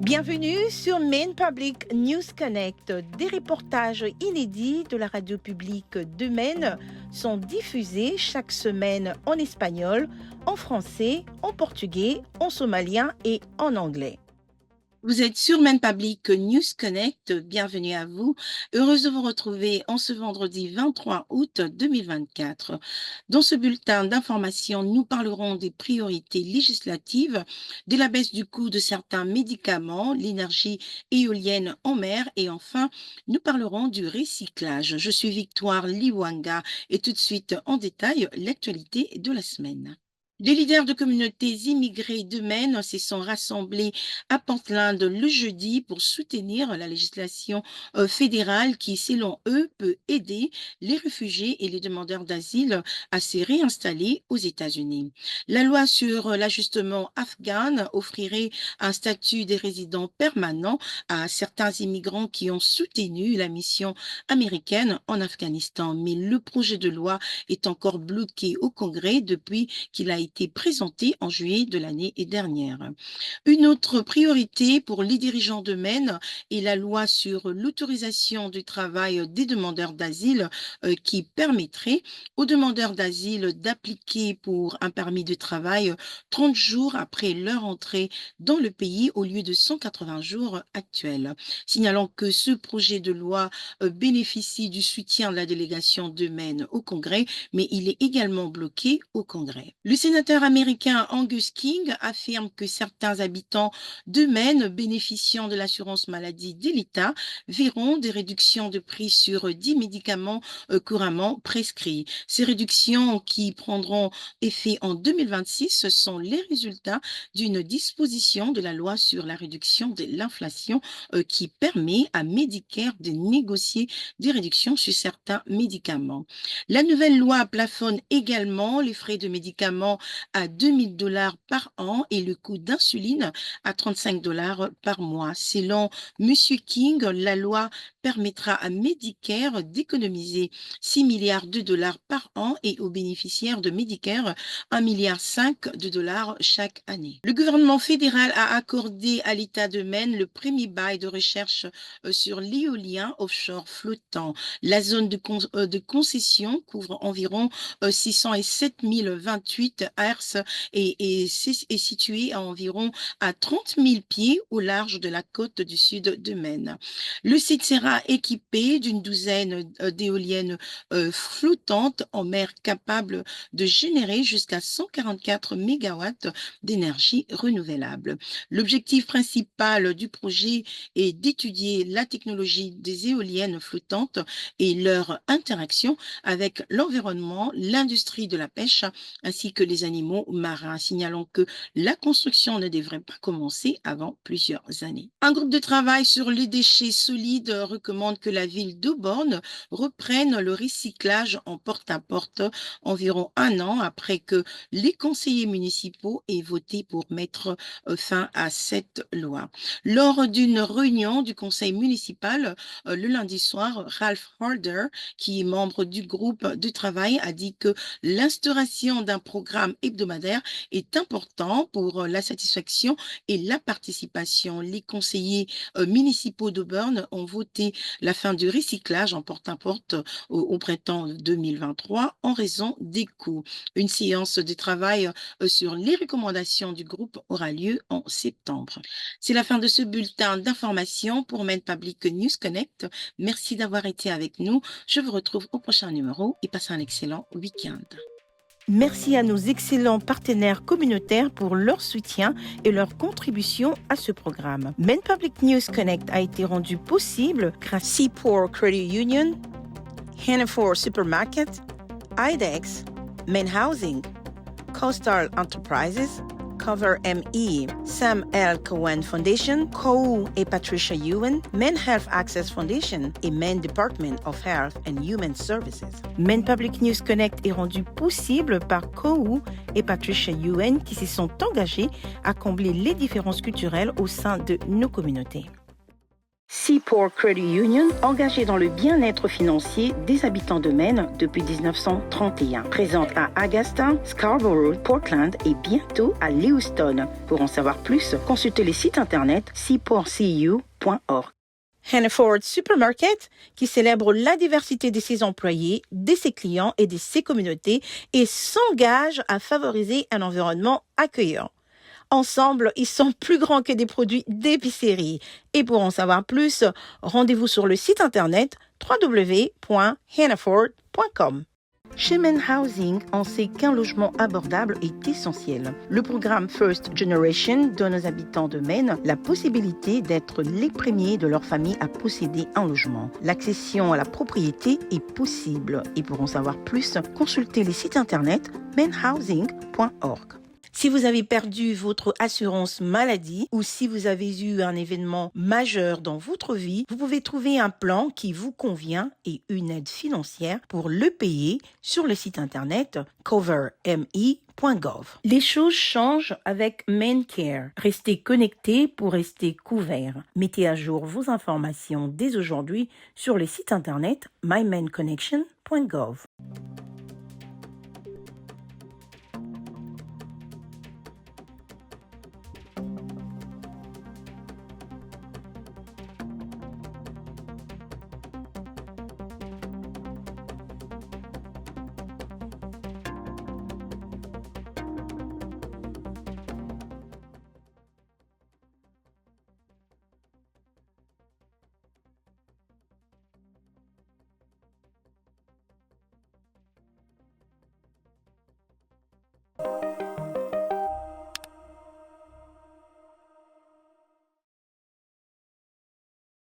Bienvenue sur Maine Public News Connect. Des reportages inédits de la radio publique de Maine sont diffusés chaque semaine en espagnol, en français, en portugais, en somalien et en anglais. Vous êtes sur Maine Public News Connect, bienvenue à vous. Heureuse de vous retrouver en ce vendredi 23 août 2024. Dans ce bulletin d'information, nous parlerons des priorités législatives, de la baisse du coût de certains médicaments, l'énergie éolienne en mer et enfin, nous parlerons du recyclage. Je suis Victoire Liwanga et tout de suite en détail l'actualité de la semaine. Les leaders de communautés immigrées de Maine se sont rassemblés à Portland le jeudi pour soutenir la législation fédérale qui, selon eux, peut aider les réfugiés et les demandeurs d'asile à se réinstaller aux États-Unis. La loi sur l'ajustement afghan offrirait un statut de résident permanent à certains immigrants qui ont soutenu la mission américaine en Afghanistan. Mais le projet de loi est encore bloqué au Congrès depuis qu'il a été présenté en juillet de l'année dernière. Une autre priorité pour les dirigeants de Maine est la loi sur l'autorisation du travail des demandeurs d'asile qui permettrait aux demandeurs d'asile d'appliquer pour un permis de travail 30 jours après leur entrée dans le pays au lieu de 180 jours actuels. Signalant que ce projet de loi bénéficie du soutien de la délégation de Maine au Congrès, mais il est également bloqué au Congrès. Le sénateur américain Angus King affirme que certains habitants de Maine bénéficiant de l'assurance maladie de l'État verront des réductions de prix sur 10 médicaments couramment prescrits. Ces réductions qui prendront effet en 2026 sont les résultats d'une disposition de la loi sur la réduction de l'inflation qui permet à Medicare de négocier des réductions sur certains médicaments. La nouvelle loi plafonne également les frais de médicaments à $2 000 par an et le coût d'insuline à $35 par mois. Selon M. King, la loi permettra à Medicare d'économiser 6 milliards de dollars par an et aux bénéficiaires de Medicare 1,5 milliard de dollars chaque année. Le gouvernement fédéral a accordé à l'État de Maine le premier bail de recherche sur l'éolien offshore flottant. La zone de concession couvre environ 607 028 hertz et est située à environ à 30 000 pieds au large de la côte du sud de Maine. Le site sera équipé d'une douzaine d'éoliennes flottantes en mer capables de générer jusqu'à 144 mégawatts d'énergie renouvelable. L'objectif principal du projet est d'étudier la technologie des éoliennes flottantes et leur interaction avec l'environnement, l'industrie de la pêche ainsi que les animaux marins, signalant que la construction ne devrait pas commencer avant plusieurs années. Un groupe de travail sur les déchets solides recommande que la ville d'Auburn reprenne le recyclage en porte-à-porte environ un an après que les conseillers municipaux aient voté pour mettre fin à cette loi. Lors d'une réunion du conseil municipal le lundi soir, Ralph Harder, qui est membre du groupe de travail, a dit que l'instauration d'un programme hebdomadaire est important pour la satisfaction et la participation. Les conseillers municipaux d'Auburn ont voté la fin du recyclage en porte-à-porte au printemps 2023 en raison des coûts. Une séance de travail sur les recommandations du groupe aura lieu en septembre. C'est la fin de ce bulletin d'information pour Maine Public News Connect. Merci d'avoir été avec nous. Je vous retrouve au prochain numéro et passez un excellent week-end. Merci à nos excellents partenaires communautaires pour leur soutien et leur contribution à ce programme. Maine Public News Connect a été rendu possible grâce à Seaport Credit Union, Hannaford Supermarket, IDEX, Maine Housing, Coastal Enterprises, Cover ME, Sam L. Cohen Foundation, COU et Patricia Ewan, Maine Health Access Foundation et Maine Department of Health and Human Services. Maine Public News Connect est rendu possible par COU et Patricia Ewan qui se sont engagés à combler les différences culturelles au sein de nos communautés. Seaport Credit Union, engagée dans le bien-être financier des habitants de Maine depuis 1931. Présente à Augusta, Scarborough, Portland et bientôt à Lewiston. Pour en savoir plus, consultez les sites internet seaportcu.org. Hannaford Supermarket, qui célèbre la diversité de ses employés, de ses clients et de ses communautés et s'engage à favoriser un environnement accueillant. Ensemble, ils sont plus grands que des produits d'épicerie. Et pour en savoir plus, rendez-vous sur le site internet www.hannaford.com. Chez Maine Housing, on sait qu'un logement abordable est essentiel. Le programme First Generation donne aux habitants de Maine la possibilité d'être les premiers de leur famille à posséder un logement. L'accession à la propriété est possible. Et pour en savoir plus, consultez les sites internet mainhousing.org. Si vous avez perdu votre assurance maladie ou si vous avez eu un événement majeur dans votre vie, vous pouvez trouver un plan qui vous convient et une aide financière pour le payer sur le site internet coverme.gov. Les choses changent avec MaineCare. Restez connectés pour rester couverts. Mettez à jour vos informations dès aujourd'hui sur le site internet mymainconnection.gov.